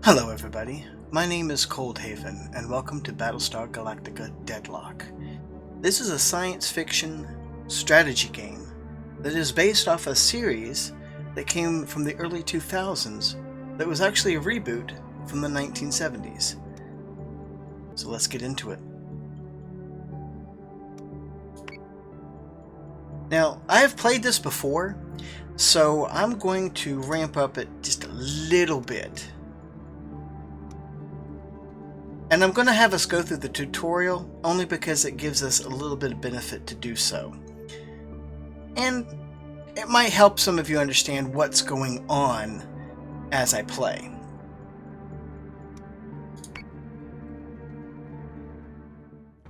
Hello everybody, my name is ColdHaven and welcome to Battlestar Galactica Deadlock. This is a science fiction strategy game that is based off a series that came from the early 2000s that was actually a reboot from the 1970s. So let's get into it. Now, I have played this before, so I'm going to ramp up it just a little bit. And I'm going to have us go through the tutorial only because it gives us a little bit of benefit to do so. And it might help some of you understand what's going on as I play.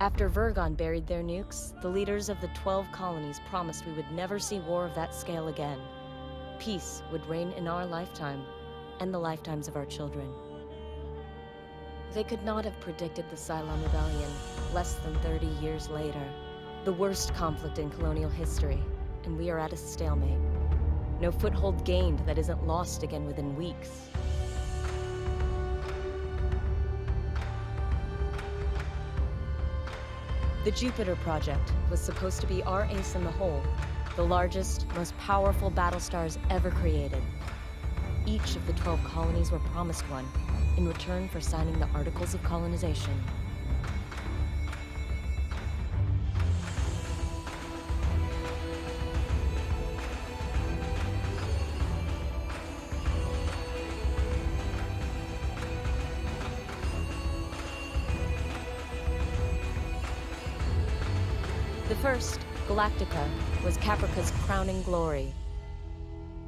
After Vergon buried their nukes, the leaders of the 12 colonies promised we would never see war of that scale again. Peace would reign in our lifetime, and the lifetimes of our children. They could not have predicted the Cylon Rebellion less than 30 years later. The worst conflict in colonial history, and we are at a stalemate. No foothold gained that isn't lost again within weeks. The Jupiter Project was supposed to be our ace in the hole, the largest, most powerful battlestars ever created. Each of the 12 colonies were promised one, in return for signing the Articles of Colonization. The first, Galactica, was Caprica's crowning glory.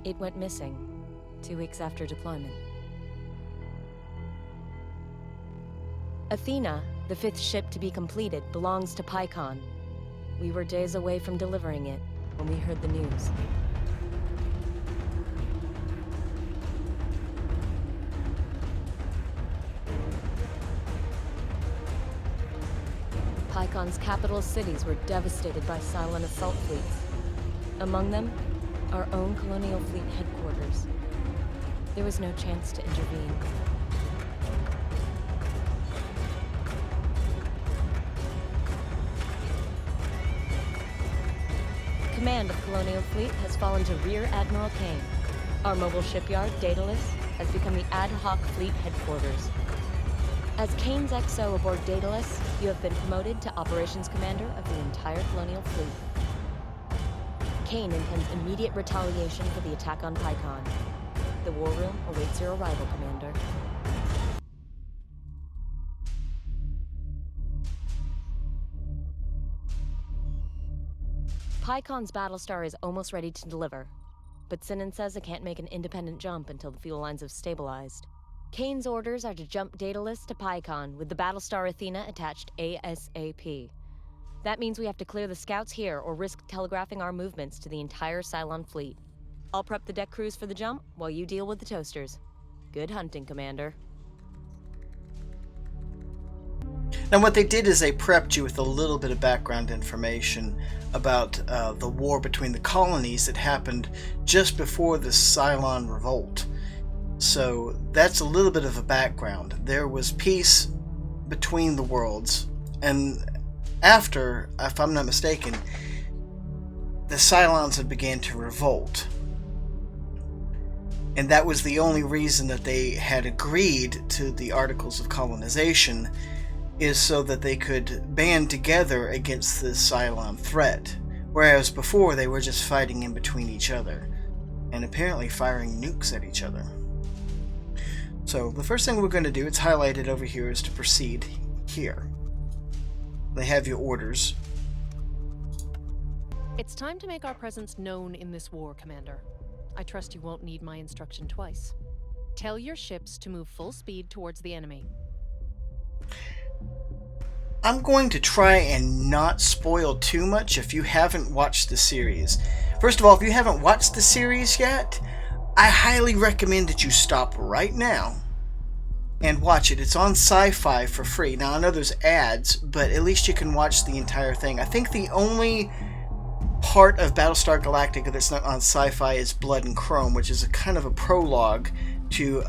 It went missing 2 weeks after deployment. Athena, the 5th ship to be completed, belongs to Peacock. We were days away from delivering it when we heard the news. Peacock's capital cities were devastated by Cylon assault fleets. Among them, our own Colonial Fleet headquarters. There was no chance to intervene. Command of Colonial Fleet has fallen to Rear Admiral Kane. Our mobile shipyard, Daedalus, has become the ad hoc fleet headquarters. As Kane's XO aboard Daedalus, you have been promoted to Operations Commander of the entire Colonial Fleet. Kane intends immediate retaliation for the attack on Peacock. The War Room awaits your arrival, Commander. Peacock's Battlestar is almost ready to deliver, but Sinan says it can't make an independent jump until the fuel lines have stabilized. Kane's orders are to jump Daedalus to Peacock with the Battlestar Athena attached ASAP. That means we have to clear the scouts here or risk telegraphing our movements to the entire Cylon fleet. I'll prep the deck crews for the jump while you deal with the toasters. Good hunting, Commander. Now what they did is they prepped you with a little bit of background information about the war between the colonies that happened just before the Cylon revolt. So that's a little bit of a background. There was peace between the worlds, and after, if I'm not mistaken, the Cylons had began to revolt. And that was the only reason that they had agreed to the Articles of Colonization, is so that they could band together against the Cylon threat. Whereas before they were just fighting in between each other, and apparently firing nukes at each other. So the first thing we're going to do, it's highlighted over here, is to proceed here. They have your orders. It's time to make our presence known in this war, Commander. I trust you won't need my instruction twice. Tell your ships to move full speed towards the enemy. I'm going to try and not spoil too much if you haven't watched the series. First of all, if you haven't watched the series yet, I highly recommend that you stop right now and watch it. It's on Sci-Fi for free. Now, I know there's ads, but at least you can watch the entire thing. I think the only part of Battlestar Galactica that's not on Sci-Fi is Blood and Chrome, which is a kind of a prologue to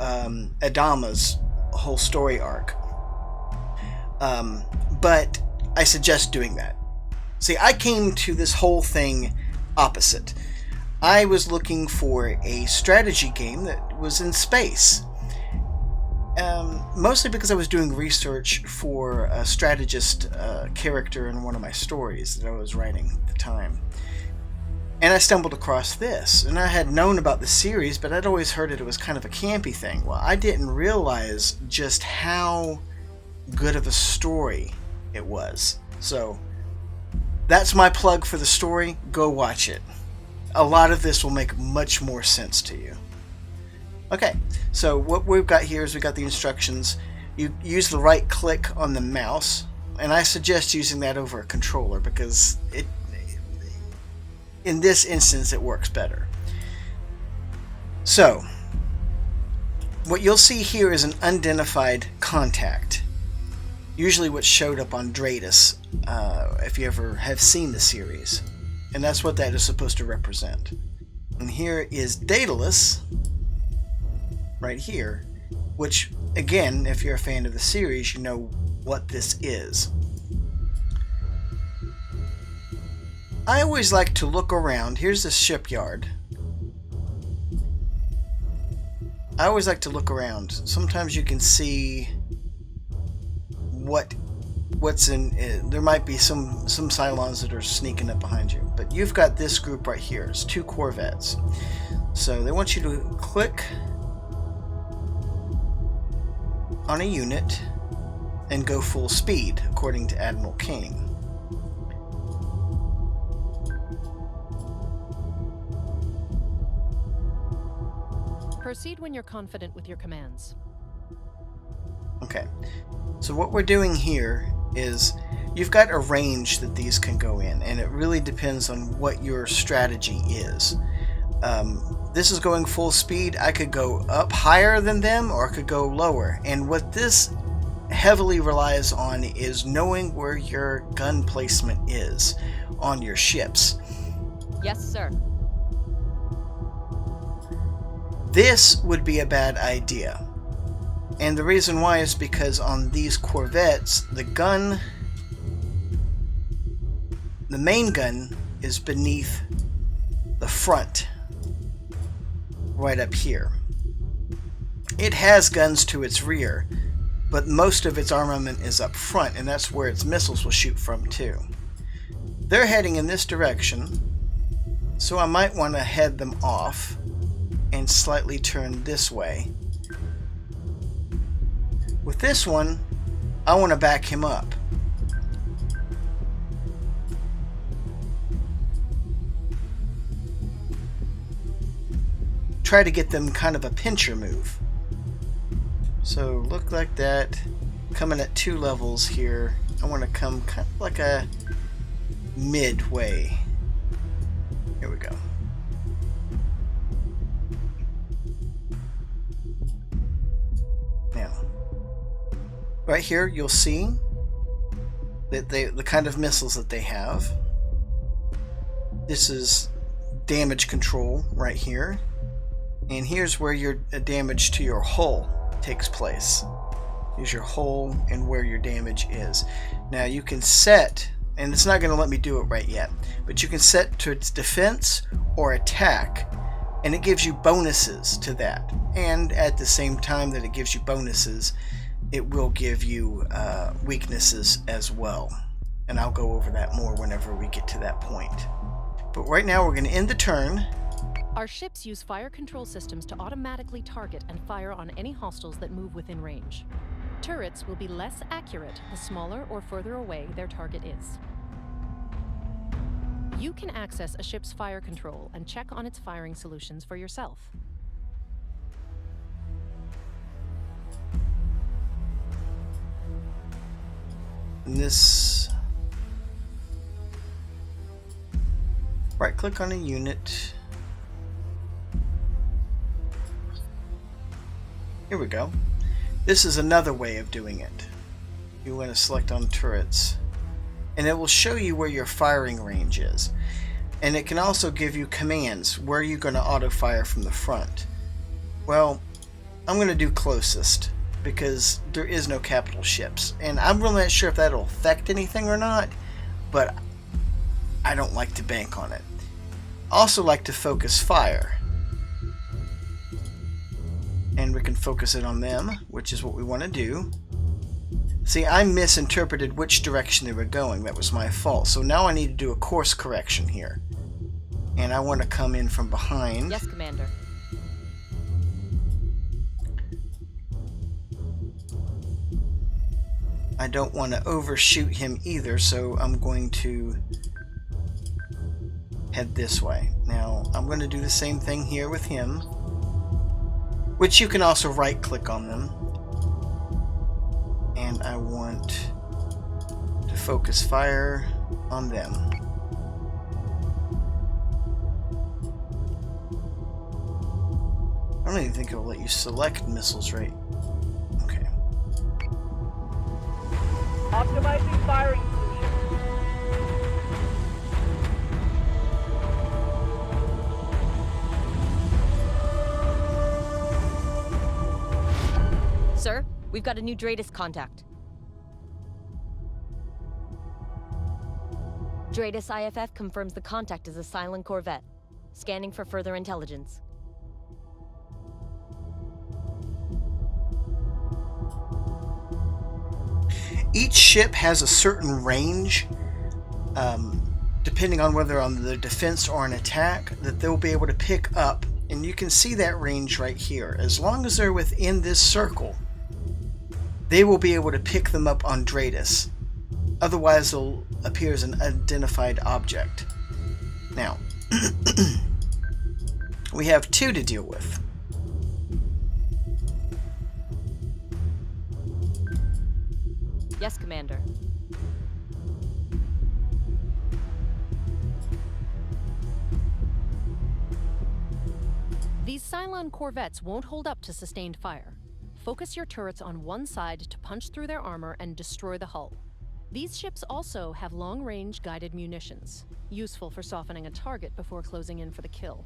Adama's whole story arc. But I suggest doing that. See, I came to this whole thing opposite. I was looking for a strategy game that was in space. Mostly because I was doing research for a strategist character in one of my stories that I was writing at the time. And I stumbled across this, and I had known about the series, but I'd always heard it was kind of a campy thing. Well, I didn't realize just how good of a story it was. So, that's my plug for the story. Go watch it. A lot of this will make much more sense to you. Okay, so what we've got here is we've got the instructions. You use the right click on the mouse, and I suggest using that over a controller because in this instance it works better. So, what you'll see here is an unidentified contact. Usually what showed up on Dratus, if you ever have seen the series. And that's what that is supposed to represent. And here is Daedalus, right here, which, again, if you're a fan of the series, you know what this is. I always like to look around. Here's the shipyard. I always like to look around. Sometimes you can see what's in. There might be some Cylons that are sneaking up behind you, but you've got this group right here. It's 2 corvettes. So they want you to click on a unit and go full speed, according to Admiral King. Proceed when you're confident with your commands. Okay, so what we're doing here is you've got a range that these can go in, and it really depends on what your strategy is. This is going full speed. I could go up higher than them, or I could go lower. And what this heavily relies on is knowing where your gun placement is on your ships. Yes, sir. This would be a bad idea. And the reason why is because on these corvettes, the main gun is beneath the front, right up here. It has guns to its rear, but most of its armament is up front, and that's where its missiles will shoot from too. They're heading in this direction, so I might want to head them off and slightly turn this way. With this one, I want to back him up. Try to get them kind of a pincher move. So look like that. Coming at 2 levels here. I want to come kind of like a midway. Here we go. Now, right here you'll see that the kind of missiles that they have. This is damage control right here. And here's where your damage to your hull takes place. Here's your hull and where your damage is. Now you can set, and it's not going to let me do it right yet, but you can set to its defense or attack, and it gives you bonuses to that. And at the same time that it gives you bonuses, it will give you weaknesses as well. And I'll go over that more whenever we get to that point. But right now we're going to end the turn. Our ships use fire control systems to automatically target and fire on any hostiles that move within range. Turrets will be less accurate the smaller or further away their target is. You can access a ship's fire control and check on its firing solutions for yourself. And this, right click on a unit. Here we go. This is another way of doing it. You want to select on turrets, and it will show you where your firing range is. And it can also give you commands where you're going to auto fire from the front. Well, I'm going to do closest. because there is no capital ships. And I'm really not sure if that'll affect anything or not, but I don't like to bank on it. Also like to focus fire. And we can focus it on them, which is what we want to do. See, I misinterpreted which direction they were going. That was my fault. So now I need to do a course correction here. And I want to come in from behind. Yes, Commander. I don't want to overshoot him either, so I'm going to head this way. Now, I'm going to do the same thing here with him, which you can also right-click on them. And I want to focus fire on them. I don't even think it'll let you select missiles, right? Okay. Optimizing firing solution. Sir, we've got a new Dratus contact. Dratus IFF confirms the contact is a Cylon corvette. Scanning for further intelligence. Each ship has a certain range, depending on whether on the defense or an attack, that they'll be able to pick up. And you can see that range right here. As long as they're within this circle, they will be able to pick them up on Dratus. Otherwise, they'll appear as an identified object. Now, we have two to deal with. Yes, Commander. These Cylon corvettes won't hold up to sustained fire. Focus your turrets on one side to punch through their armor and destroy the hull. These ships also have long-range guided munitions, useful for softening a target before closing in for the kill.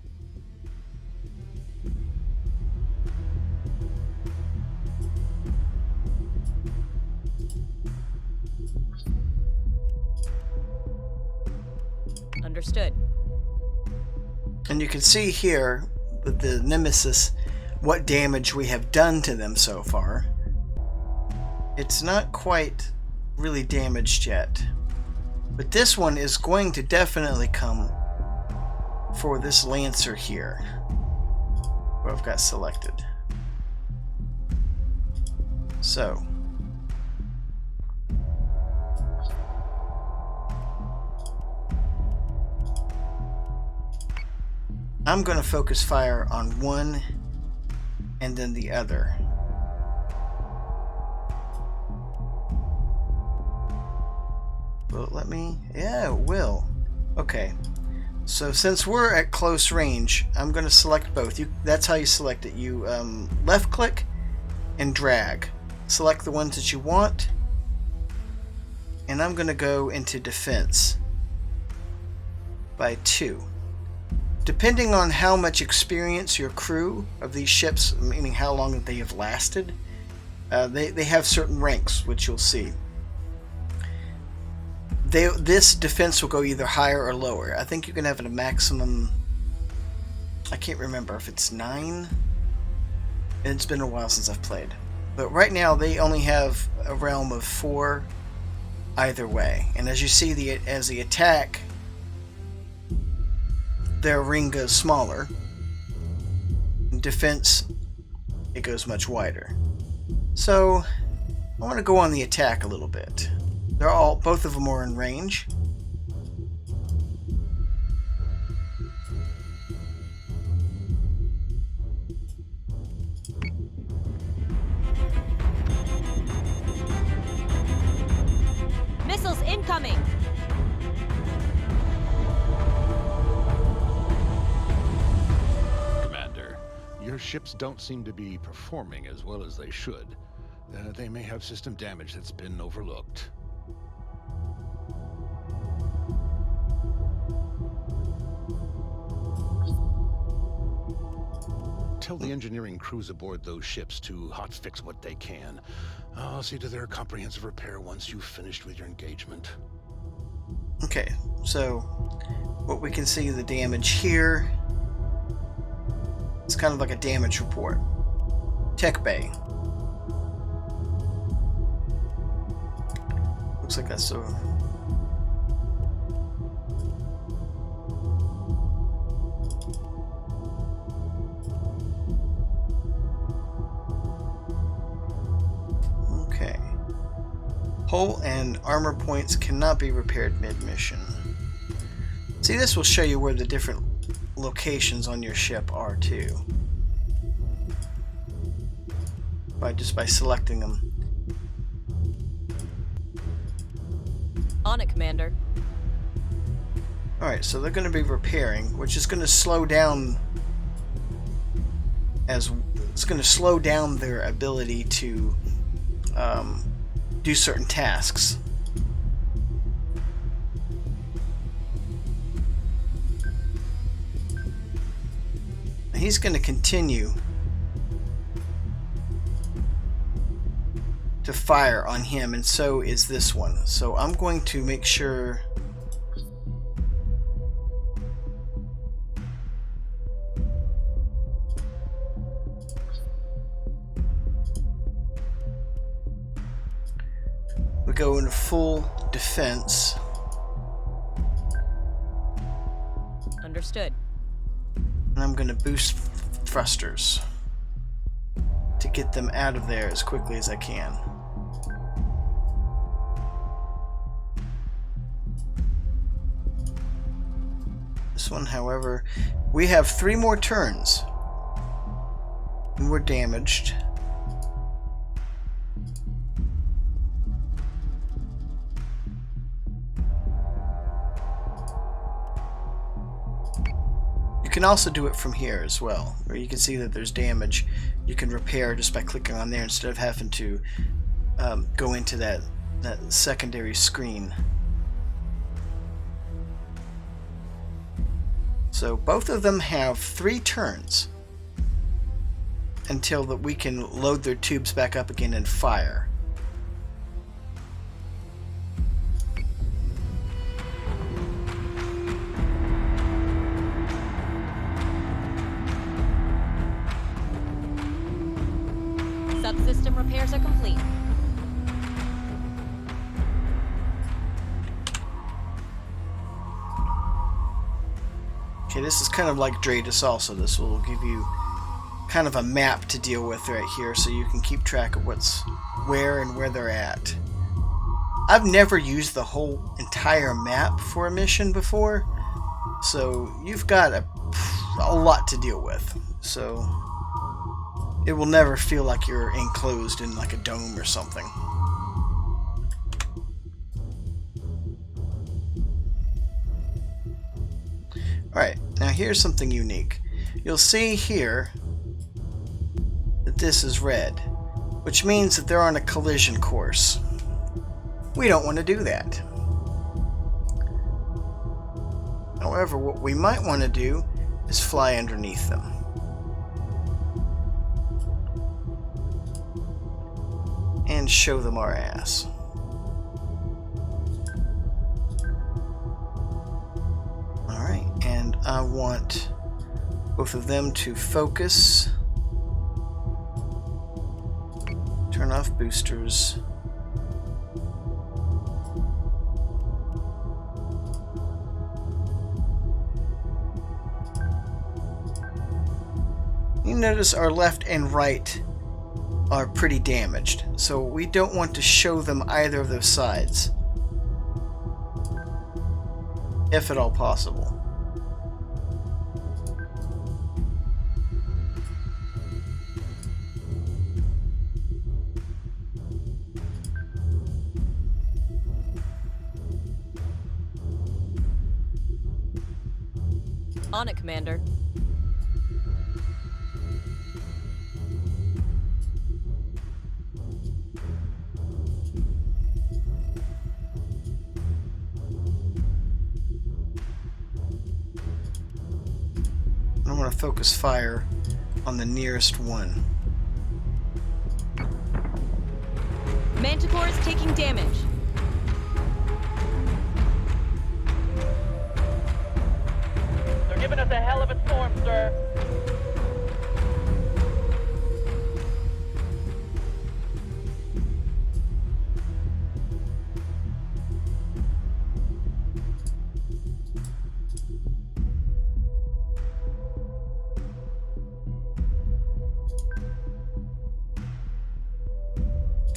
Understood. And you can see here with the Nemesis what damage we have done to them so far. It's not quite really damaged yet, but this one is going to definitely come for this Lancer here, who I've got selected. So I'm going to focus fire on one and then the other. Will it let me? Yeah, it will. Okay. So since we're at close range, I'm going to select both. That's how you select it. You left click and drag. Select the ones that you want. And I'm going to go into defense by 2. Depending on how much experience your crew of these ships, meaning how long that they have lasted, they have certain ranks, which you'll see. This defense will go either higher or lower. I think you can have a maximum, I can't remember if it's 9. It's been a while since I've played. But right now they only have a realm of 4 either way. And as you see, as the attack, their ring goes smaller. In defense, it goes much wider. So I want to go on the attack a little bit. Both of them are in range. Missiles incoming! Commander, your ships don't seem to be performing as well as they should. They may have system damage that's been overlooked. tell the engineering crews aboard those ships to hotfix what they can. I'll see to their comprehensive repair once you've finished with your engagement. Okay, so what we can see the damage here. It's kind of like a damage report. Tech bay. Looks like that's so. Okay. Hull and armor points cannot be repaired mid-mission. See, this will show you where the different locations on your ship are too. Just by selecting them. On it, Commander. Alright, so they're going to be repairing, which is going to slow down it's going to slow down their ability to do certain tasks. He's going to continue to fire on him, and so is this one. So I'm going to make sure we go into full defense. Understood. And I'm going to boost thrusters to get them out of there as quickly as I can. This one, however, we have 3 more turns and we're damaged. You can also do it from here as well, where you can see that there's damage. You can repair just by clicking on there instead of having to go into that secondary screen. So both of them have 3 turns until that we can load their tubes back up again and fire. Subsystem repairs are complete. Okay, this is kind of like Dratus also. This will give you kind of a map to deal with right here so you can keep track of what's where and where they're at. I've never used the whole entire map for a mission before, so you've got a lot to deal with. So it will never feel like you're enclosed in like a dome or something. Alright, now here's something unique. You'll see here that this is red, which means that they're on a collision course. We don't want to do that. However, what we might want to do is fly underneath them. And show them our ass. Alright, and I want both of them to focus. Turn off boosters. You notice our left and right are pretty damaged, so we don't want to show them either of those sides, if at all possible. On it, Commander. I want to focus fire on the nearest one. Manticore is taking damage. They're giving us a hell of a storm, sir.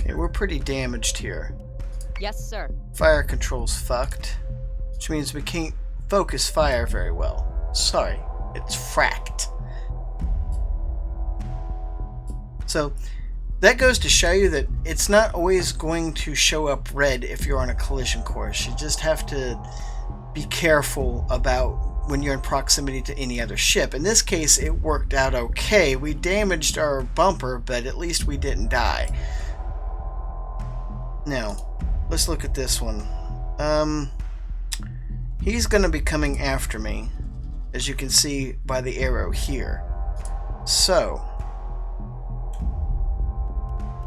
Okay, we're pretty damaged here. Yes, sir. Fire control's fucked, which means we can't focus fire very well. Sorry, it's fracked. So that goes to show you that it's not always going to show up red if you're on a collision course. You just have to be careful about when you're in proximity to any other ship. In this case, it worked out okay. We damaged our bumper, but at least we didn't die. Now, let's look at this one. He's going to be coming after me, as you can see by the arrow here. So,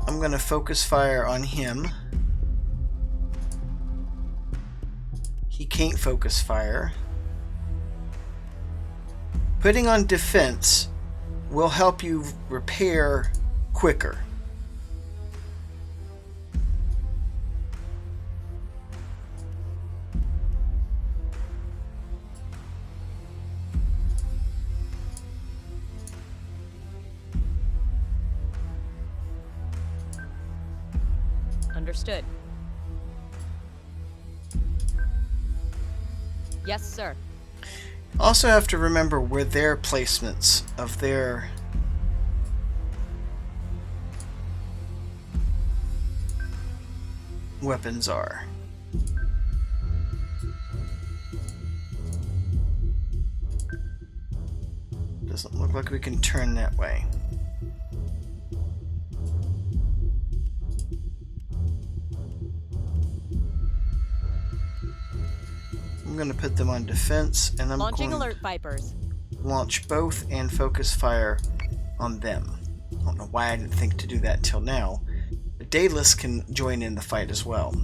I'm going to focus fire on him. He can't focus fire. Putting on defense will help you repair quicker. Understood. Yes, sir. Also have to remember where their placements of their weapons are. Doesn't look like we can turn that way. I'm going to put them on defense, and I'm Launching going alert Vipers. to launch both and focus fire on them. I don't know why I didn't think to do that till now. The Daedalus can join in the fight as well.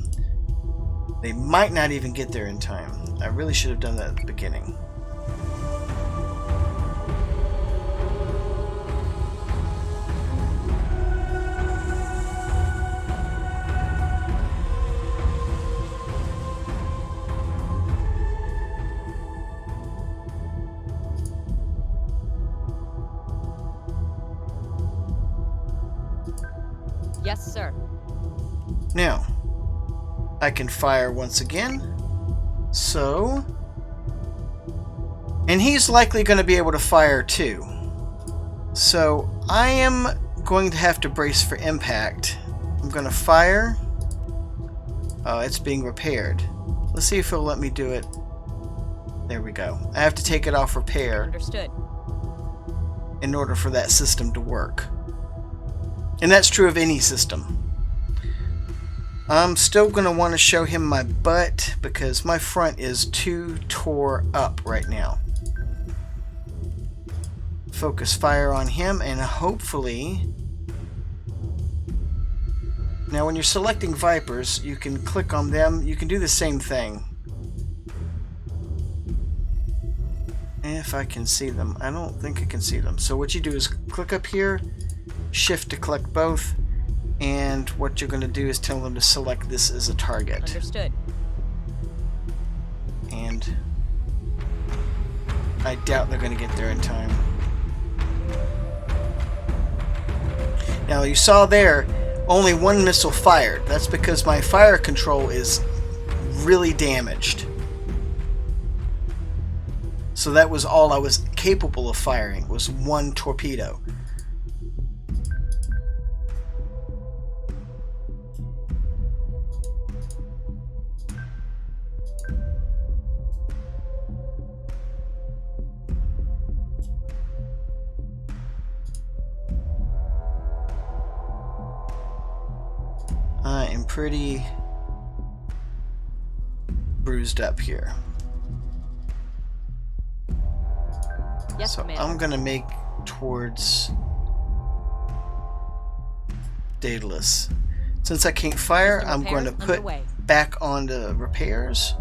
They might not even get there in time. I really should have done that at the beginning. Yes, sir. Now, I can fire once again. So, and he's likely going to be able to fire too. So, I am going to have to brace for impact. I'm going to fire. Oh, it's being repaired. Let's see if he'll let me do it. There we go. I have to take it off repair Understood. in order for that system to work. And that's true of any system. I'm still going to want to show him my butt because my front is too tore up right now. Focus fire on him, and hopefully... Now when you're selecting Vipers, you can click on them. You can do the same thing. If I can see them. I don't think I can see them. So what you do is click up here, shift to collect both, and what you're going to do is tell them to select this as a target. Understood. And I doubt they're going to get there in time. Now you saw there, only one missile fired. That's because my fire control is really damaged. So that was all I was capable of firing, was one torpedo. I am pretty bruised up here. Yes, So Commander. I'm going to make towards Daedalus. Since I can't fire, System I'm going to repairs put underway. back on the repairs.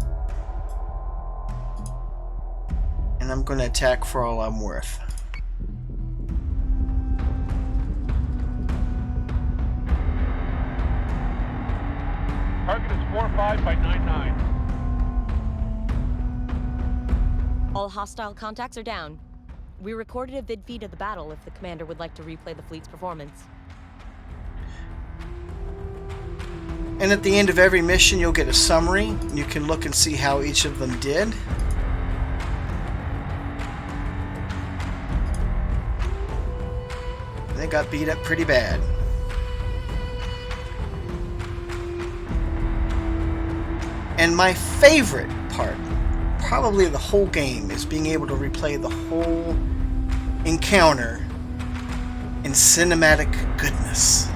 And I'm going to attack for all I'm worth. Target is 45 by 99. All hostile contacts are down. We recorded a vid feed of the battle if the commander would like to replay the fleet's performance. And at the end of every mission, you'll get a summary. You can look and see how each of them did. They got beat up pretty bad. And my favorite part, probably the whole game, is being able to replay the whole encounter in cinematic goodness.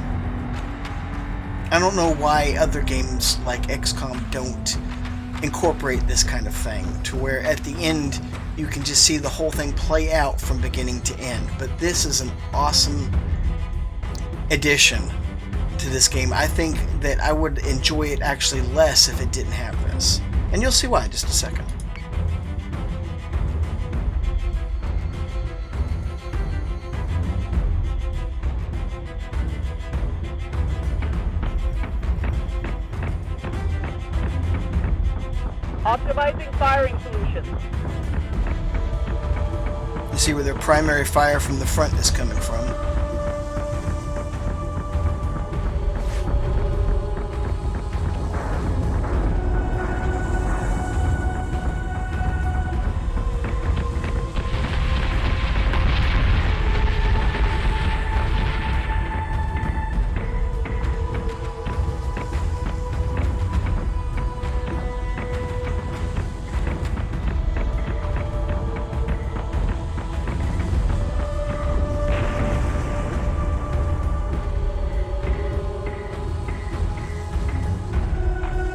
I don't know why other games like XCOM don't incorporate this kind of thing, to where at the end you can just see the whole thing play out from beginning to end. But this is an awesome addition to this game. I think that I would enjoy it actually less if it didn't have this. And you'll see why in just a second. Optimizing firing solutions. You see where their primary fire from the front is coming from.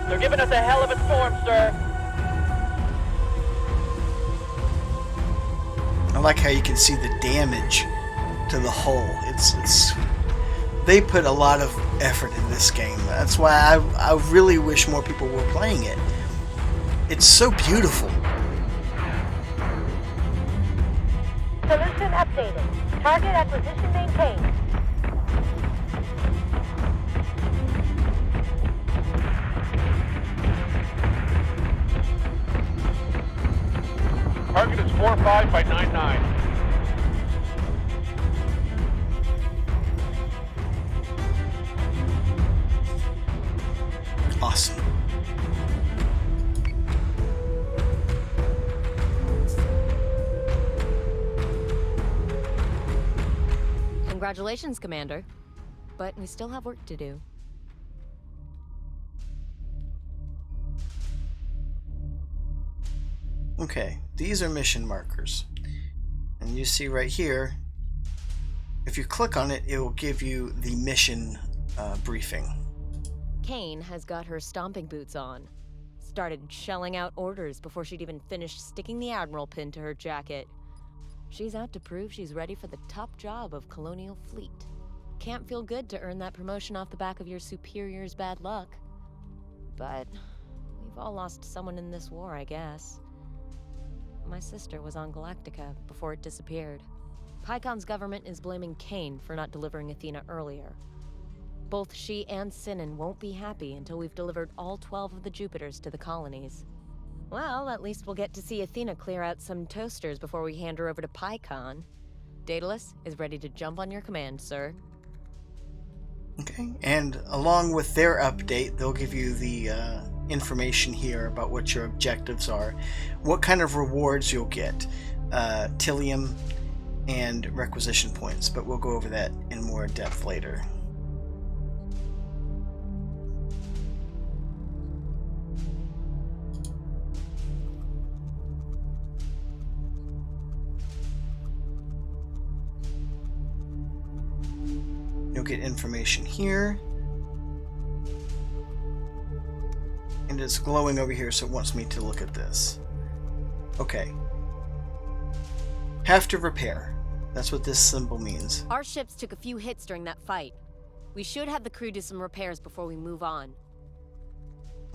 They're giving us a hell of a storm, sir. I like how you can see the damage to the hull. It's they put a lot of effort in this game. That's why I really wish more people were playing it. It's so beautiful. Solution updated. Target acquisition maintained. Target is 45 by 99. Awesome. Congratulations, Commander. But we still have work to do. Okay, these are mission markers. And you see right here, if you click on it, it will give you the mission briefing. Kane has got her stomping boots on. Started shelling out orders before she'd even finished sticking the Admiral pin to her jacket. She's out to prove she's ready for the top job of Colonial Fleet. Can't feel good to earn that promotion off the back of your superior's bad luck. But we've all lost someone in this war, I guess. My sister was on Galactica before it disappeared. Pycon's government is blaming Kane for not delivering Athena earlier. Both she and Sinan won't be happy until we've delivered all 12 of the Jupiters to the colonies. Well, at least we'll get to see Athena clear out some toasters before we hand her over to Pycon. Daedalus is ready to jump on your command, sir. Okay, and along with their update, they'll give you the information here about what your objectives are, what kind of rewards you'll get, Tilium and requisition points, but we'll go over that in more depth later. You'll get information here. And it's glowing over here, so it wants me to look at this. Okay. Have to repair. That's what this symbol means. Our ships took a few hits during that fight. We should have the crew do some repairs before we move on.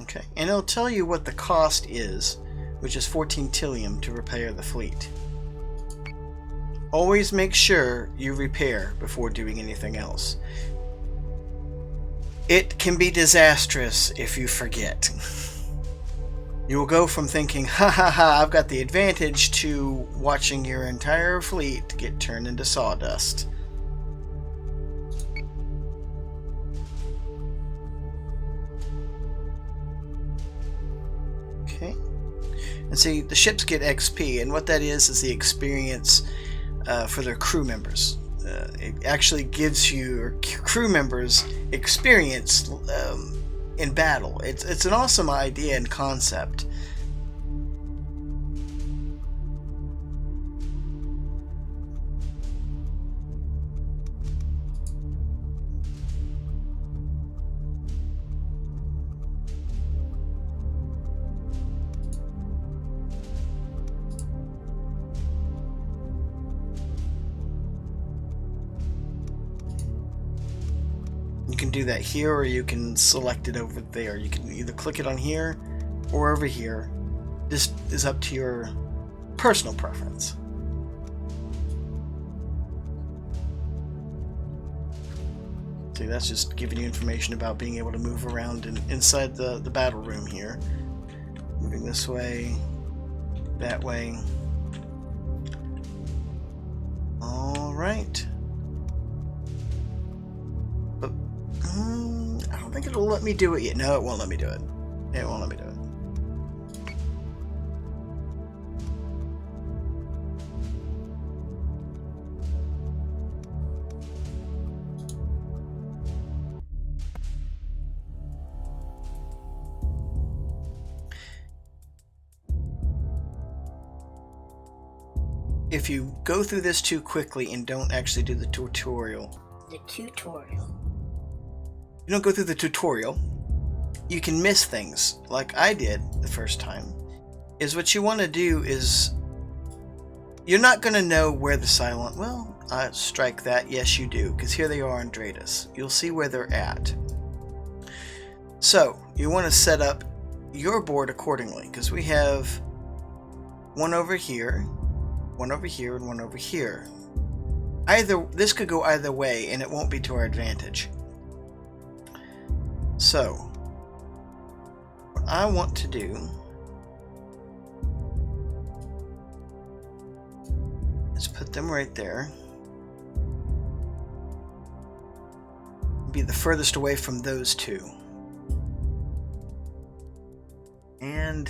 Okay, and it'll tell you what the cost is, which is 14 Tillium to repair the fleet. Always make sure you repair before doing anything else. It can be disastrous if you forget. You will go from thinking, ha ha ha, I've got the advantage, to watching your entire fleet get turned into sawdust. Okay. And see, the ships get XP, and what that is the experience for their crew members. It actually gives your crew members experience in battle. It's an awesome idea and concept. You can do that here, or you can select it over there. You can either click it on here or over here. This is up to your personal preference. See, that's just giving you information about being able to move around inside the battle room here. Moving this way, that way. Alright. But I don't think it'll let me do it yet. No, it won't let me do it. It won't let me do it. If you go through this too quickly and don't actually do the tutorial, you don't go through the tutorial, you can miss things like I did the first time. Is what you want to do is, you're not going to know where the Cylon, well, strike that, yes you do, because here they are on Dratus. You'll see where they're at. So, you want to set up your board accordingly, because we have one over here, one over here, and one over here. This could go either way, and it won't be to our advantage. So, what I want to do is put them right there. Be the furthest away from those two. And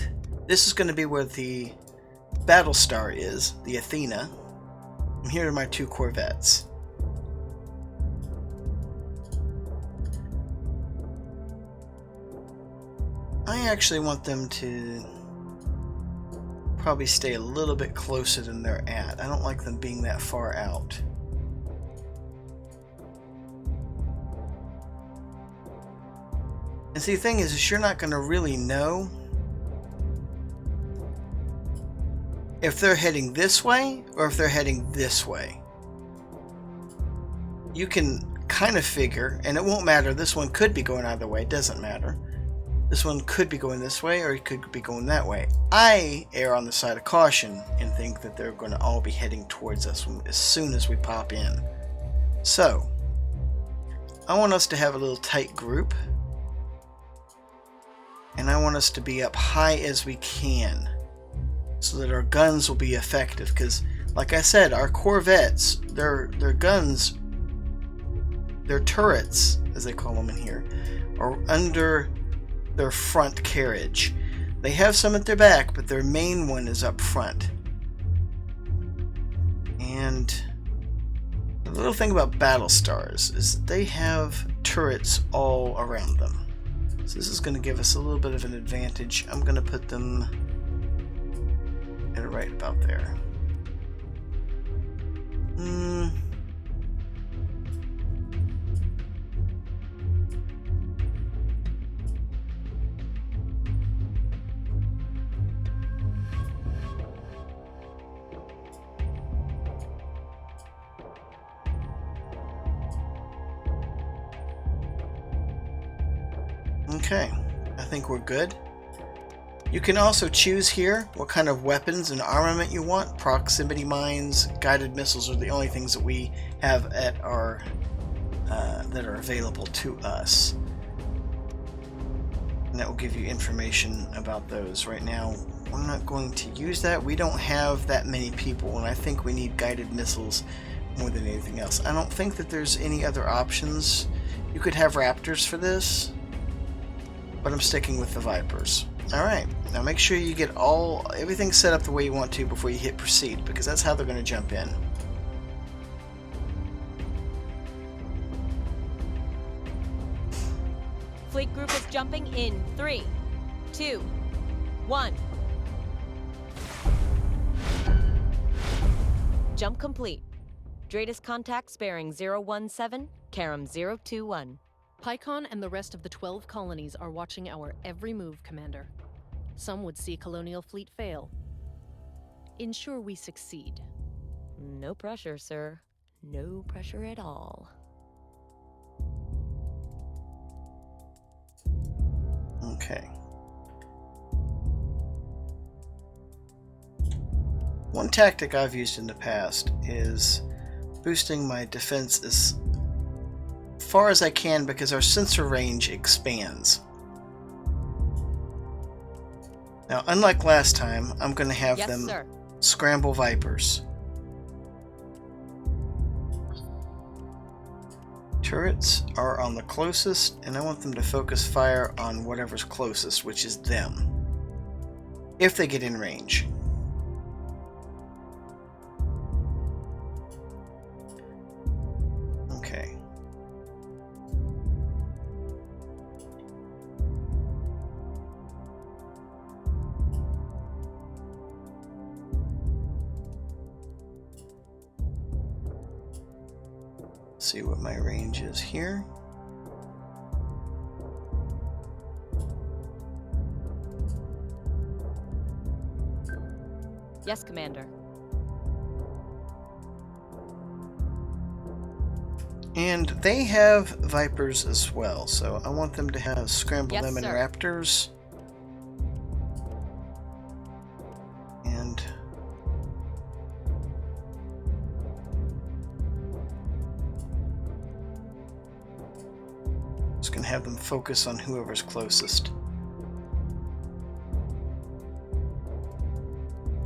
this is going to be where the Battlestar is, the Athena. And here are my two corvettes. I actually want them to probably stay a little bit closer than they're at. I don't like them being that far out. And see, the thing is you're not going to really know if they're heading this way or if they're heading this way. You can kind of figure, and it won't matter. This one could be going either way. It doesn't matter. This one could be going this way, or it could be going that way. I err on the side of caution and think that they're going to all be heading towards us as soon as we pop in. So, I want us to have a little tight group. And I want us to be up high as we can, so that our guns will be effective. Because, like I said, our corvettes, their guns, their turrets, as they call them in here, are under their front carriage. They have some at their back, but their main one is up front. And the little thing about Battlestars is that they have turrets all around them. So this is going to give us a little bit of an advantage. I'm going to put them at right about there. Okay, I think we're good. You can also choose here what kind of weapons and armament you want. Proximity mines, guided missiles are the only things that we have at our that are available to us. And that will give you information about those. Right now, I'm not going to use that. We don't have that many people, and I think we need guided missiles more than anything else. I don't think that there's any other options. You could have Raptors for this, but I'm sticking with the Vipers. Alright, now make sure you get everything set up the way you want to before you hit proceed, because that's how they're going to jump in. Fleet group is jumping in 3, 2, 1. Jump complete. Dratus contacts bearing 017, Karam 021. Pycon and the rest of the 12 colonies are watching our every move, Commander. Some would see Colonial Fleet fail. Ensure we succeed. No pressure, sir. No pressure at all. Okay. One tactic I've used in the past is boosting my defense as far as I can because our sensor range expands. Now, unlike last time, I'm going to have Yes, them sir. scramble Vipers. Turrets are on the closest, and I want them to focus fire on whatever's closest, which is them, if they get in range. Okay. See what my range is here. Yes, Commander. And they have Vipers as well, so I want them to have scramble Yes, them in sir. Raptors. And just gonna have them focus on whoever's closest.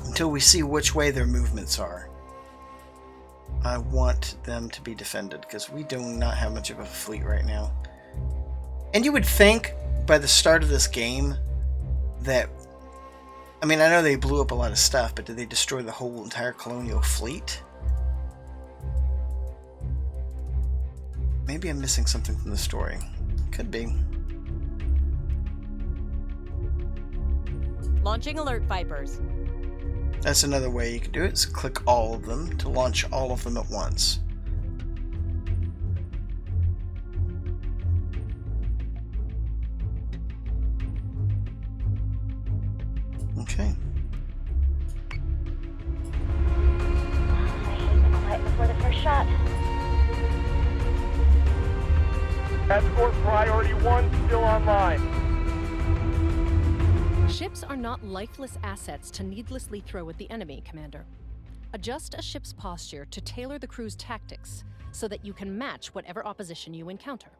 Until we see which way their movements are. I want them to be defended because we do not have much of a fleet right now. And you would think by the start of this game that, I mean, I know they blew up a lot of stuff, but did they destroy the whole entire Colonial Fleet? Maybe I'm missing something from the story. Could be. Launching alert, Vipers. That's another way you can do it, is click all of them to launch all of them at once. Okay. I hate the quiet before the first shot. Escort priority 1 still online. Ships are not lifeless assets to needlessly throw at the enemy, Commander. Adjust a ship's posture to tailor the crew's tactics so that you can match whatever opposition you encounter.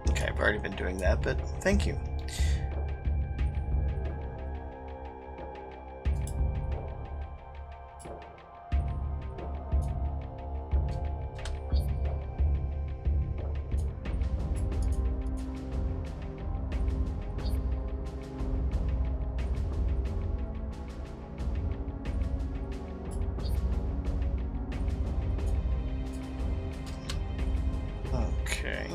Okay, I've already been doing that, but thank you. Okay.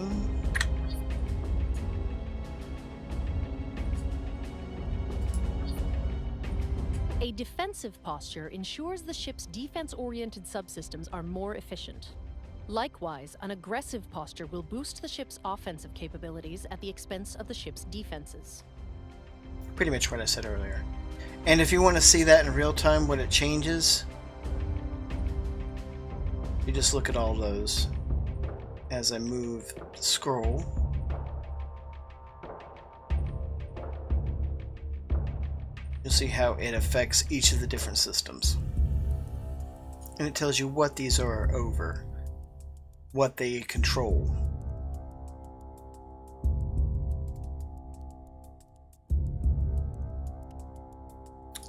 A defensive posture ensures the ship's defense-oriented subsystems are more efficient. Likewise, an aggressive posture will boost the ship's offensive capabilities at the expense of the ship's defenses. Pretty much what I said earlier. And if you want to see that in real time, what it changes, you just look at all those. as I move the scroll. You'll see how it affects each of the different systems. And it tells you what these are over, what they control.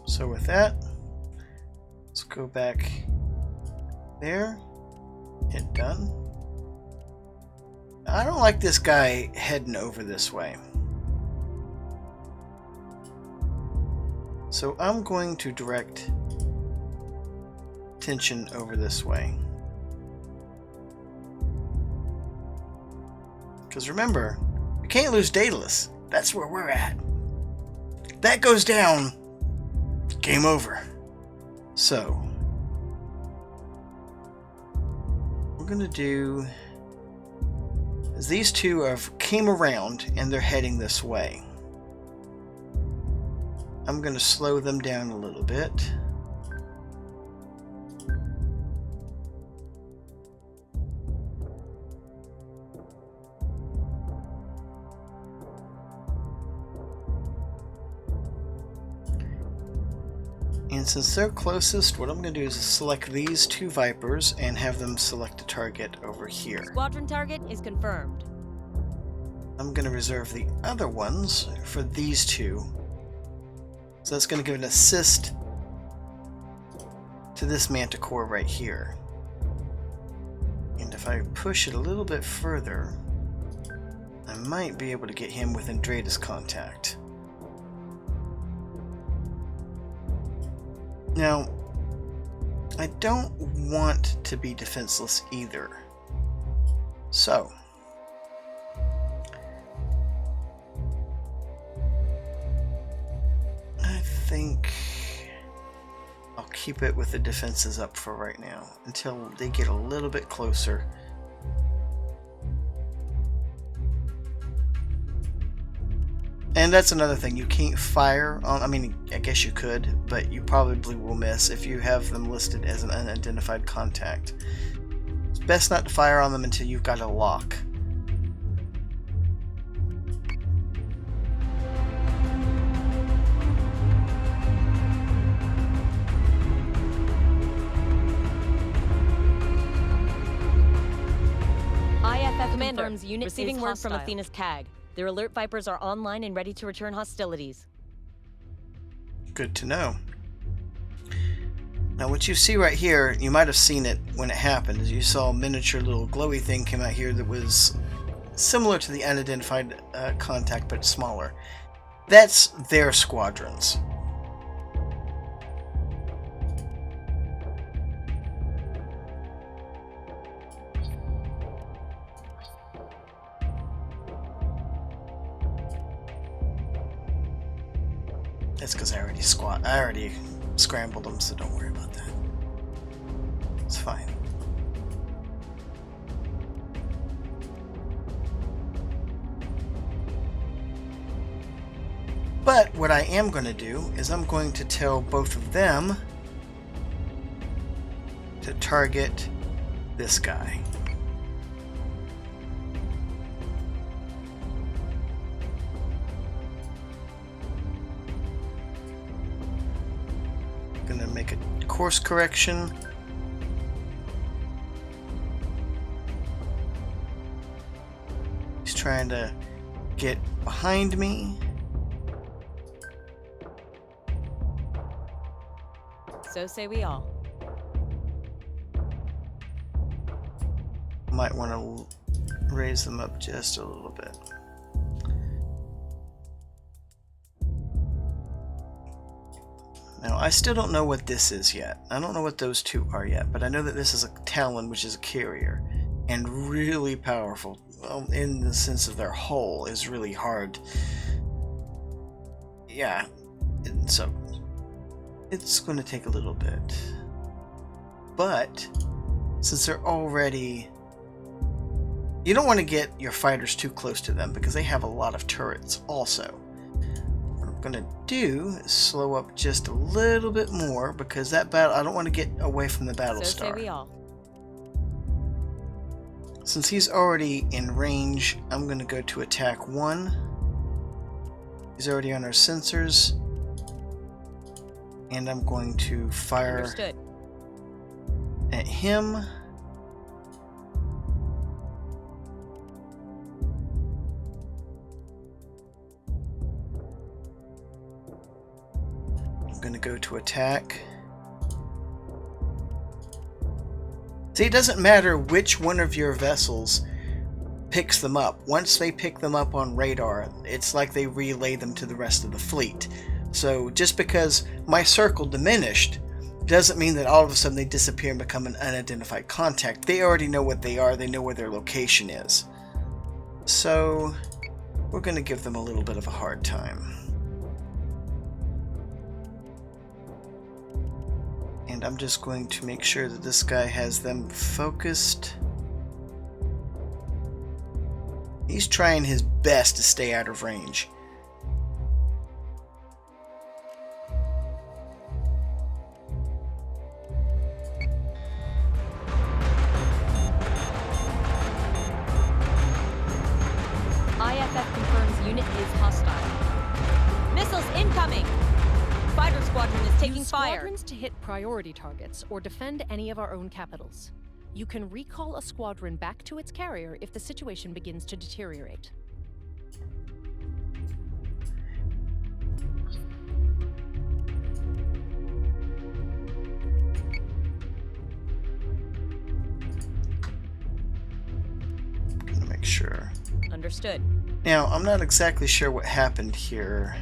So with that, let's go back there, hit done. I don't like this guy heading over this way. So I'm going to direct attention over this way. Because remember, we can't lose Daedalus. That's where we're at. That goes down. Game over. So, we're going to do is these two came around and they're heading this way. I'm going to slow them down a little bit. And since they're closest, what I'm going to do is select these two Vipers and have them select a target over here. Squadron target is confirmed. I'm going to reserve the other ones for these two. So that's going to give an assist to this Manticore right here. And if I push it a little bit further, I might be able to get him within Dratus contact. Now, I don't want to be defenseless either. So, I think I'll keep it with the defenses up for right now until they get a little bit closer. And that's another thing, you can't fire on, I mean, I guess you could, but you probably will miss if you have them listed as an unidentified contact. It's best not to fire on them until you've got a lock. IFF Commander, confirms unit receiving is word from hostile. Athena's CAG. Their alert Vipers are online and ready to return hostilities. Good to know. Now what you see right here, you might have seen it when it happened, is you saw a miniature little glowy thing come out here that was similar to the unidentified contact but smaller. That's their squadrons. That's because I already scrambled them, so don't worry about that. It's fine. But what I am going to do is I'm going to tell both of them to target this guy. Gonna make a course correction. He's trying to get behind me. So say we all. Might want to raise them up just a little bit. Now, I still don't know what this is yet. I don't know what those two are yet, but I know that this is a Talon, which is a carrier, and really powerful. Well, in the sense of their hull is really hard. Yeah, and so it's going to take a little bit. But since they're already... You don't want to get your fighters too close to them because they have a lot of turrets also. Going to do is slow up just a little bit more because that battle, I don't want to get away from the Battlestar. So say we all. Since he's already in range, I'm going to go to attack 1. He's already on our sensors. And I'm going to fire Understood. at him. I'm going to go to attack. See, it doesn't matter which one of your vessels picks them up. Once they pick them up on radar, it's like they relay them to the rest of the fleet. So just because my circle diminished doesn't mean that all of a sudden they disappear and become an unidentified contact. They already know what they are. They know where their location is. So we're going to give them a little bit of a hard time. And I'm just going to make sure that this guy has them focused. He's trying his best to stay out of range. IFF confirms unit is hostile. Missiles incoming! Fighter squadron is taking Use fire. squadrons to hit priority targets or defend any of our own capitals. You can recall a squadron back to its carrier if the situation begins to deteriorate. Gonna make sure. Understood. Now, I'm not exactly sure what happened here.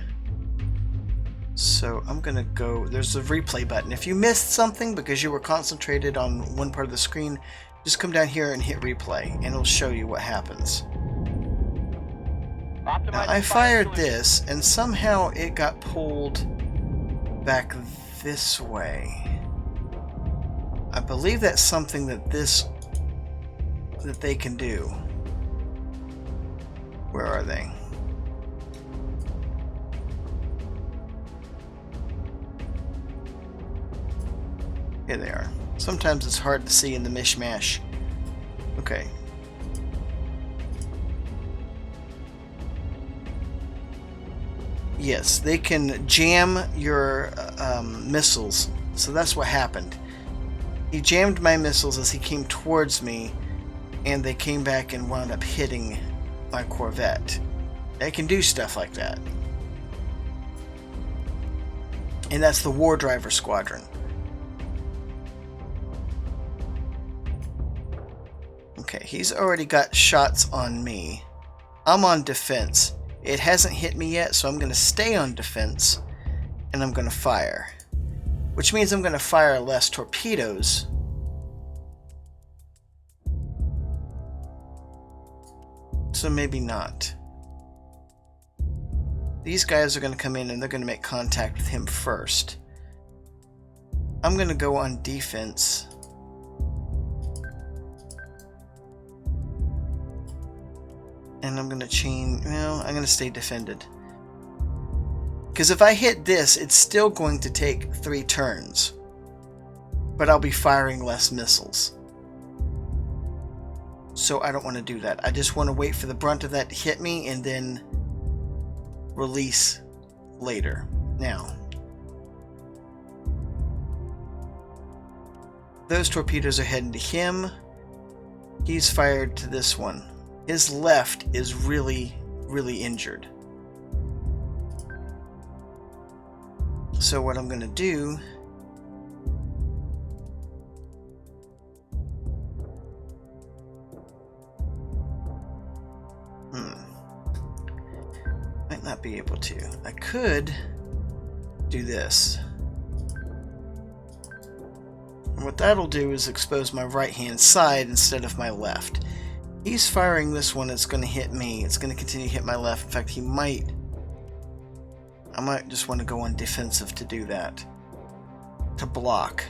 So I'm gonna go, there's a replay button. If you missed something because you were concentrated on one part of the screen, just come down here and hit replay and it'll show you what happens. Now, I fired this and somehow it got pulled back this way. I believe that's something that they can do. Where are they? Here they are. Sometimes it's hard to see in the mishmash. Okay. Yes, they can jam your missiles. So that's what happened. He jammed my missiles as he came towards me, and they came back and wound up hitting my Corvette. They can do stuff like that. And that's the War Driver Squadron. Okay, he's already got shots on me. I'm on defense. It hasn't hit me yet, so I'm going to stay on defense, and I'm going to fire. Which means I'm going to fire less torpedoes. So maybe not. These guys are going to come in and they're going to make contact with him first. I'm going to go on defense. And I'm going to chain, well, I'm going to stay defended. Because if I hit this, it's still going to take 3 turns. But I'll be firing less missiles. So I don't want to do that. I just want to wait for the brunt of that to hit me and then release later. Now, those torpedoes are heading to him. He's fired to this one. His left is really, really injured. So what I'm going to do might not be able to. I could do this. And what that'll do is expose my right hand side instead of my left. He's firing this one, it's going to hit me. It's going to continue to hit my left. In fact, I might just want to go on defensive to do that. To block.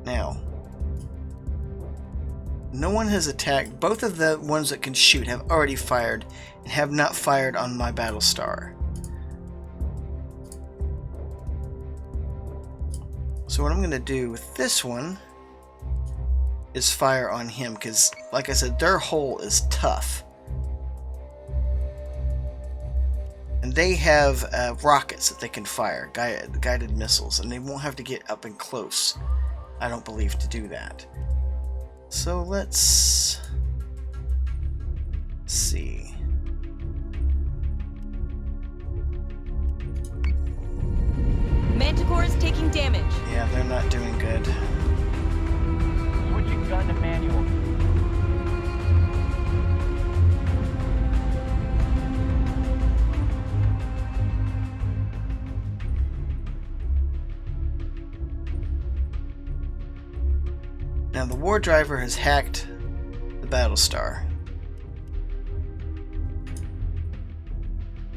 Now, no one has attacked. Both of the ones that can shoot have already fired and have not fired on my Battlestar. So what I'm going to do with this one is fire on him, because, like I said, their hull is tough. And they have rockets that they can fire, guided missiles, and they won't have to get up and close, I don't believe, to do that. So let's see. Manticore is taking damage. Yeah, they're not doing good. Switching gun to manual. Now the war driver has hacked the Battlestar.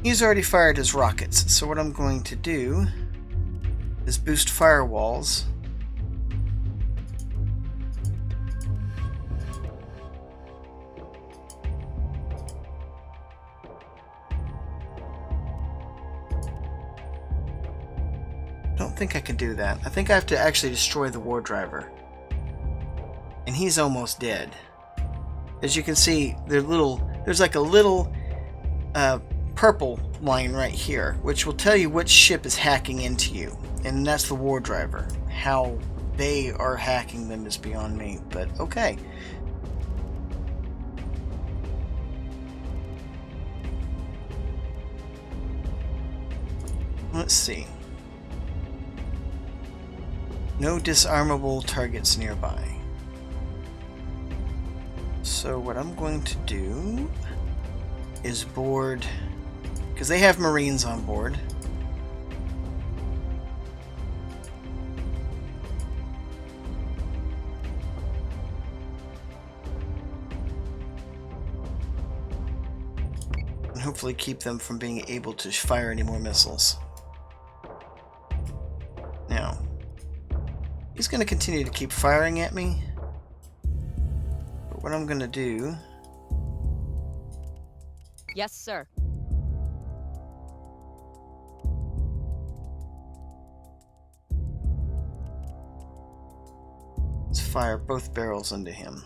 He's already fired his rockets, so what I'm going to do is boost firewalls. I don't think I can do that. I think I have to actually destroy the war driver. And he's almost dead. As you can see, there's like a little purple line right here, which will tell you which ship is hacking into you. And that's the war driver. How they are hacking them is beyond me, but okay. Let's see. No disarmable targets nearby. So what I'm going to do is board, because they have Marines on board. And hopefully keep them from being able to fire any more missiles. Now, he's going to continue to keep firing at me. But what I'm going to do... Yes, sir. is fire both barrels into him.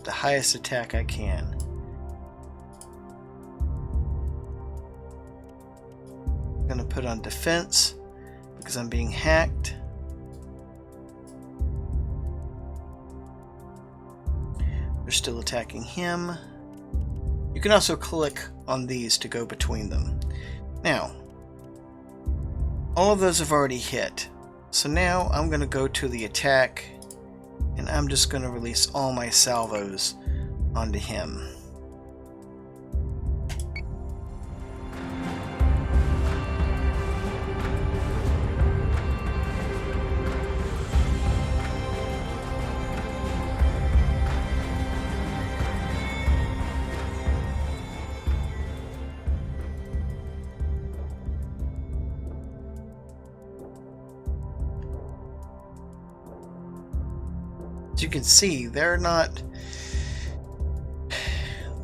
The highest attack I can. I'm gonna put on defense because I'm being hacked. They're still attacking him. You can also click on these to go between them. Now, all of those have already hit. So now I'm going to go to the attack and I'm just going to release all my salvos onto him. As you can see, they're not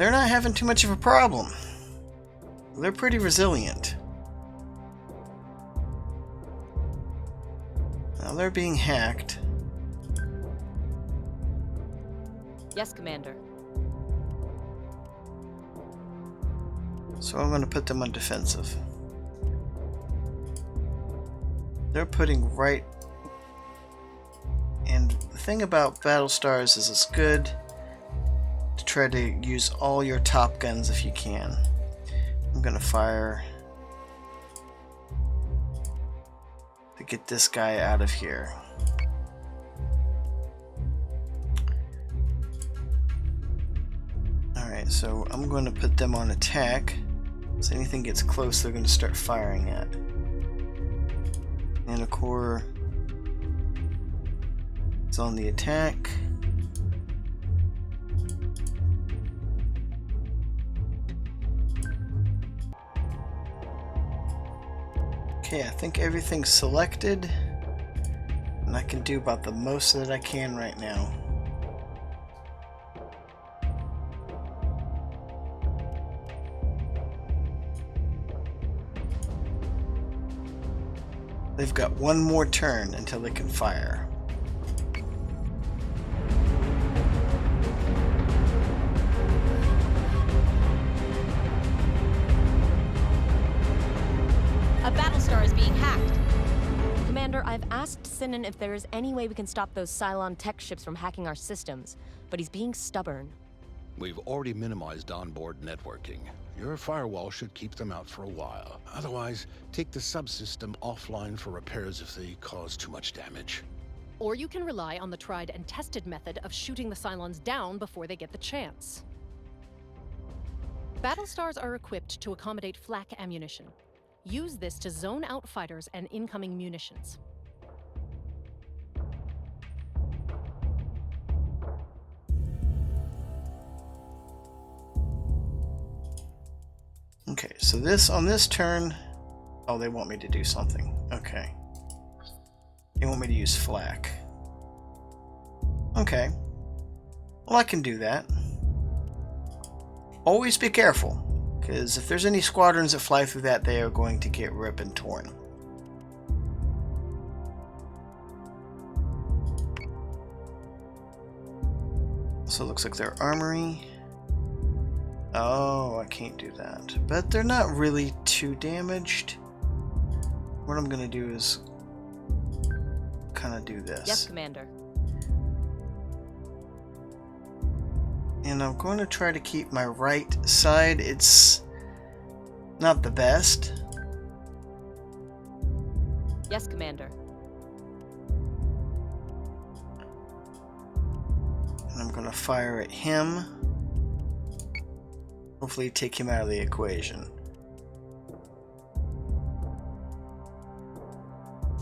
having too much of a problem. They're pretty resilient. Now they're being hacked. Yes, Commander. So I'm going to put them on defensive. They're putting right... And the thing about Battlestars is it's good to try to use all your top guns if you can. I'm going to fire to get this guy out of here. Alright, so I'm going to put them on attack. So anything gets close, they're going to start firing at. And a core is on the attack. Okay, I think everything's selected, and I can do about the most that I can right now. They've got one more turn until they can fire. A Battlestar is being hacked. Commander, I've asked Sinan if there is any way we can stop those Cylon tech ships from hacking our systems, but he's being stubborn. We've already minimized onboard networking. Your firewall should keep them out for a while. Otherwise, take the subsystem offline for repairs if they cause too much damage. Or you can rely on the tried and tested method of shooting the Cylons down before they get the chance. Battlestars are equipped to accommodate flak ammunition. Use this to zone out fighters and incoming munitions. Okay, so this on this turn, oh, they want me to do something. Okay. They want me to use flak. Okay. Well, I can do that. Always be careful, because if there's any squadrons that fly through that, they are going to get ripped and torn. So it looks like their armory. Oh, I can't do that. But they're not really too damaged. What I'm going to do is kind of do this. Yes, Commander. And I'm going to try to keep my right side. It's not the best. Yes, Commander. And I'm going to fire at him. Hopefully take him out of the equation.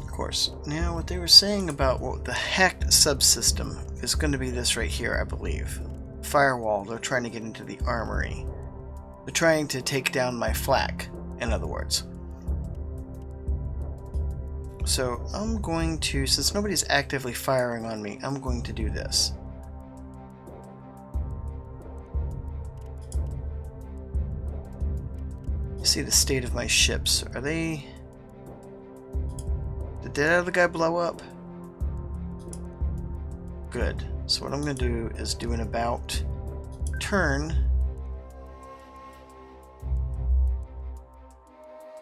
Of course. Now, what they were saying about the hacked subsystem is going to be this right here, I believe. Firewall. They're trying to get into the armory. They're trying to take down my flak, in other words. So I'm going to, since nobody's actively firing on me, I'm going to do this. See the state of my ships. Are they... Did that other guy blow up? Good. So what I'm going to do is do an about turn.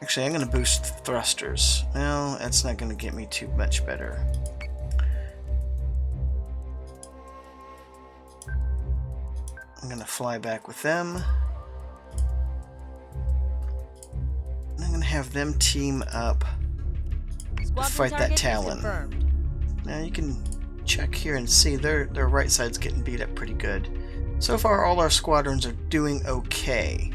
Actually, I'm going to boost thrusters. Well, that's not going to get me too much better. I'm going to fly back with them. I'm going to have them team up to fight that Talon. Now you can check here and see their right side's getting beat up pretty good. So far all our squadrons are doing okay.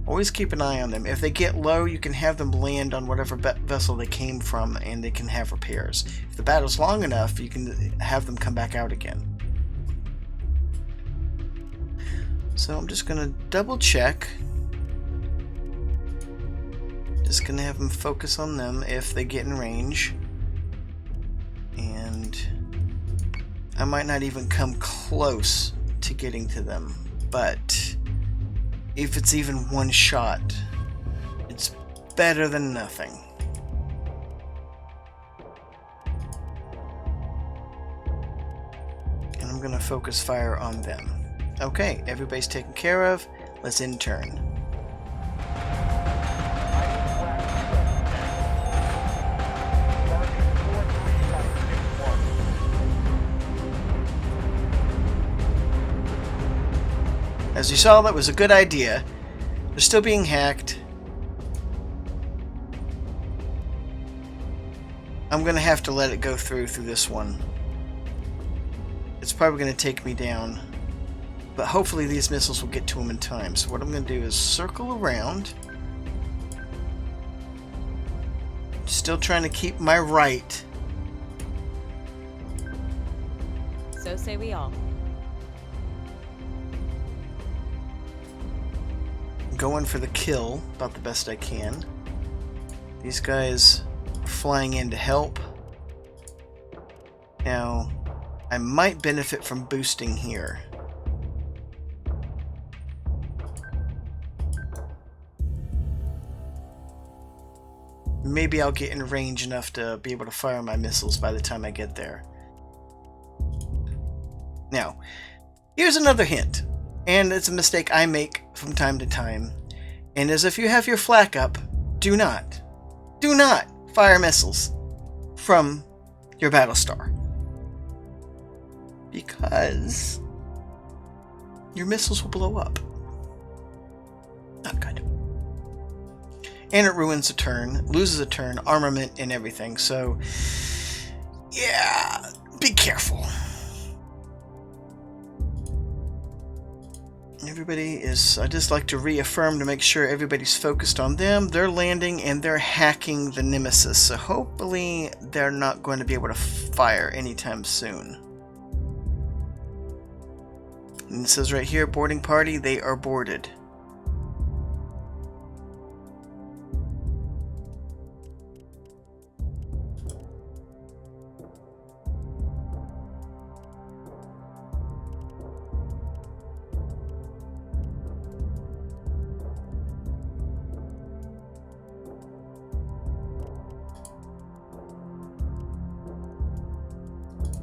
Always keep an eye on them. If they get low, you can have them land on whatever vessel they came from and they can have repairs. If the battle's long enough, you can have them come back out again. So I'm just going to double check. Just going to have them focus on them if they get in range. And I might not even come close to getting to them, but if it's even one shot, it's better than nothing. And I'm going to focus fire on them. Okay, everybody's taken care of. Let's end turn. As you saw, that was a good idea. They're still being hacked. I'm going to have to let it go through this one. It's probably going to take me down. But hopefully these missiles will get to them in time. So what I'm going to do is circle around. Still trying to keep my right. So say we all. Going for the kill about the best I can. These guys are flying in to help. Now, I might benefit from boosting here. Maybe I'll get in range enough to be able to fire my missiles by the time I get there. Now, here's another hint, and it's a mistake I make from time to time, and as if you have your flak up, do not fire missiles from your Battlestar. Because your missiles will blow up. Not good. And it ruins a turn, loses a turn, armament, and everything. So, yeah, be careful. Everybody is, I just like to reaffirm to make sure everybody's focused on them. They're landing and they're hacking the Nemesis. So hopefully they're not going to be able to fire anytime soon. And it says right here, boarding party, they are boarded.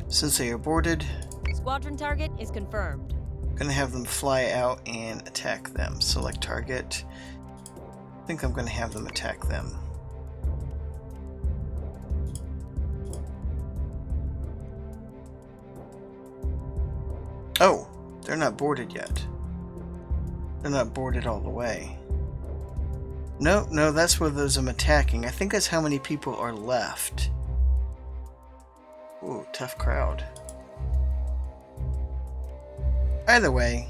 Since they are boarded, Squadron target is confirmed. I'm going to have them fly out and attack them. Select target. I think I'm going to have them attack them. Oh, they're not boarded yet. They're not boarded all the way. No, that's where there's them attacking. I think that's how many people are left. Ooh, tough crowd. Either way.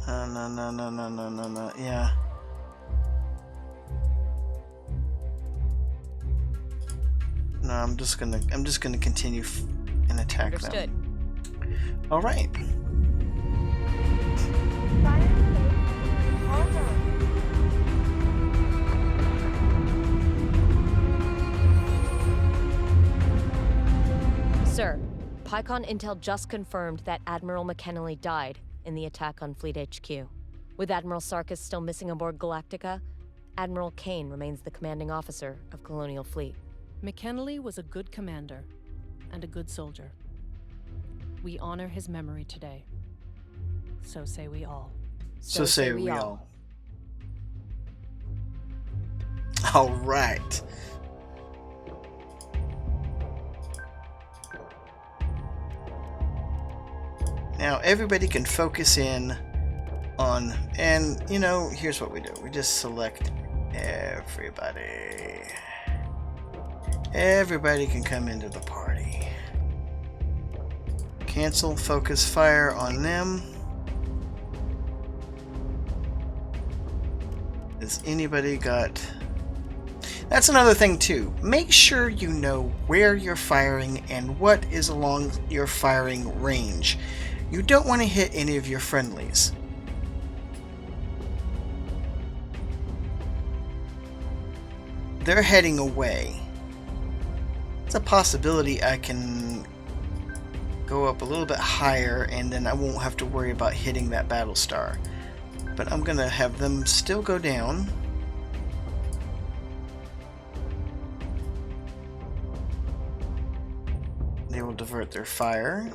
No. Yeah. No, I'm just gonna continue and attack Understood. them. All right. Sir, PyCon Intel just confirmed that Admiral McKinley died in the attack on Fleet HQ. With Admiral Sarkis still missing aboard Galactica, Admiral Kane remains the commanding officer of Colonial Fleet. McKinley was a good commander and a good soldier. We honor his memory today. So say we all. So say we all. All right. Now everybody can focus in on, and you know, here's what we do. We just select everybody. Everybody can come into the party. Cancel focus fire on them. Has anybody got... That's another thing too. Make sure you know where you're firing and what is along your firing range. You don't want to hit any of your friendlies. They're heading away. It's a possibility I can go up a little bit higher and then I won't have to worry about hitting that Battlestar. But I'm going to have them still go down. They will divert their fire.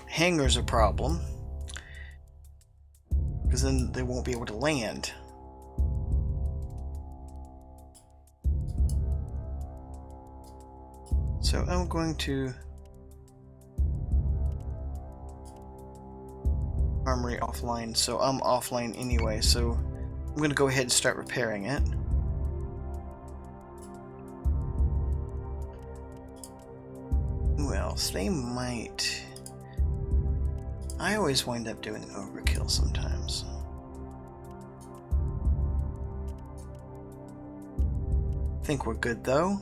Hangar's a problem, because then they won't be able to land. So I'm going to armory offline, so I'm offline anyway, so I'm going to go ahead and start repairing it. Who else? They might... I always wind up doing overkill sometimes. I think we're good though.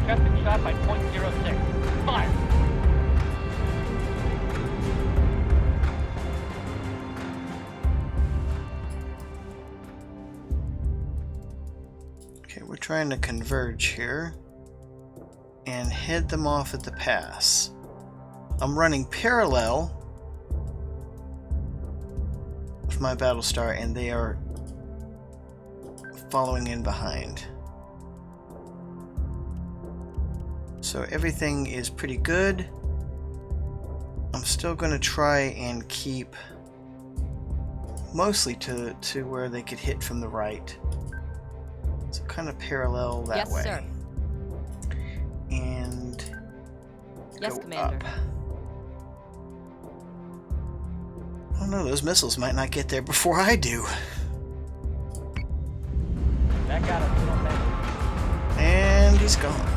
Just been shot by .06. Fire! trying to converge here and head them off at the pass. I'm running parallel with my Battlestar, and they are following in behind. So everything is pretty good. I'm still going to try and keep mostly to where they could hit from the right. So kind of parallel that way. Yes, sir. And Yes, go Commander. up. Oh no, those missiles might not get there before I do. That got a little messy. And he's gone.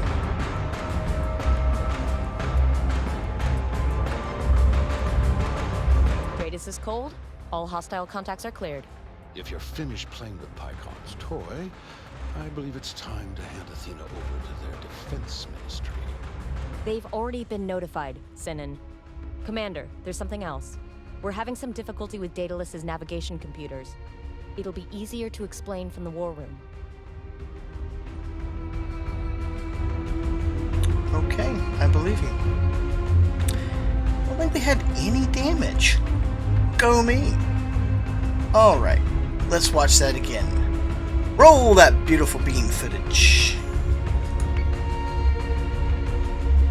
Radius is cold. All hostile contacts are cleared. If you're finished playing with Peacock's toy, I believe it's time to hand Athena over to their defense ministry. They've already been notified, Sinan. Commander, there's something else. We're having some difficulty with Daedalus's navigation computers. It'll be easier to explain from the war room. Okay, I believe you. I don't think they had any damage. Go me. Alright, let's watch that again. Roll that beautiful beam footage.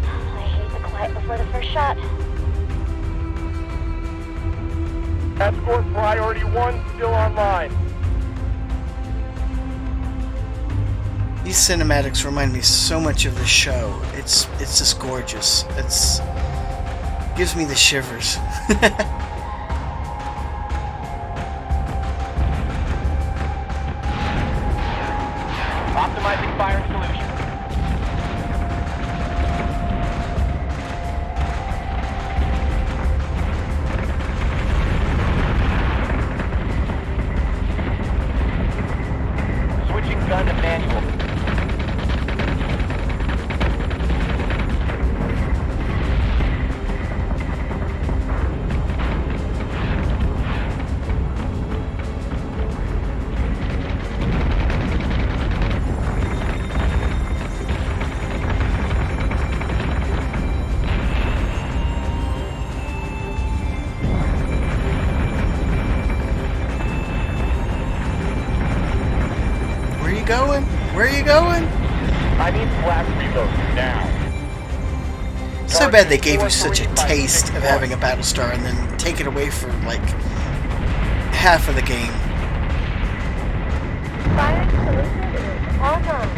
I hate the quiet before the first shot. Escort priority 1 still online. These cinematics remind me so much of the show. It's just gorgeous. It's gives me the shivers. Optimizing firing solution. Switching gun to manual. Where are you going? I need blast reload now. So bad they gave you such a taste of having a Battlestar and then take it away for like half of the game. Firing solution is online.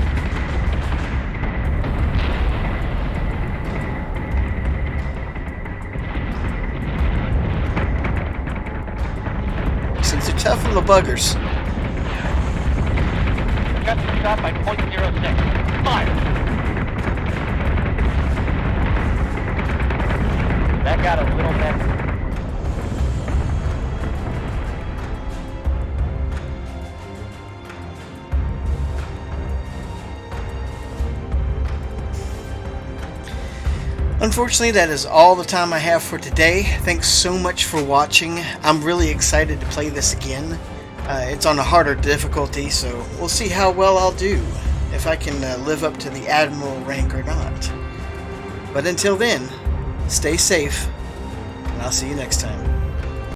Since they're tough little buggers. Got the shot by .06. Fire! That got a little messy. Unfortunately, that is all the time I have for today. Thanks so much for watching. I'm really excited to play this again. It's on a harder difficulty, so we'll see how well I'll do, if I can live up to the Admiral rank or not. But until then, stay safe, and I'll see you next time.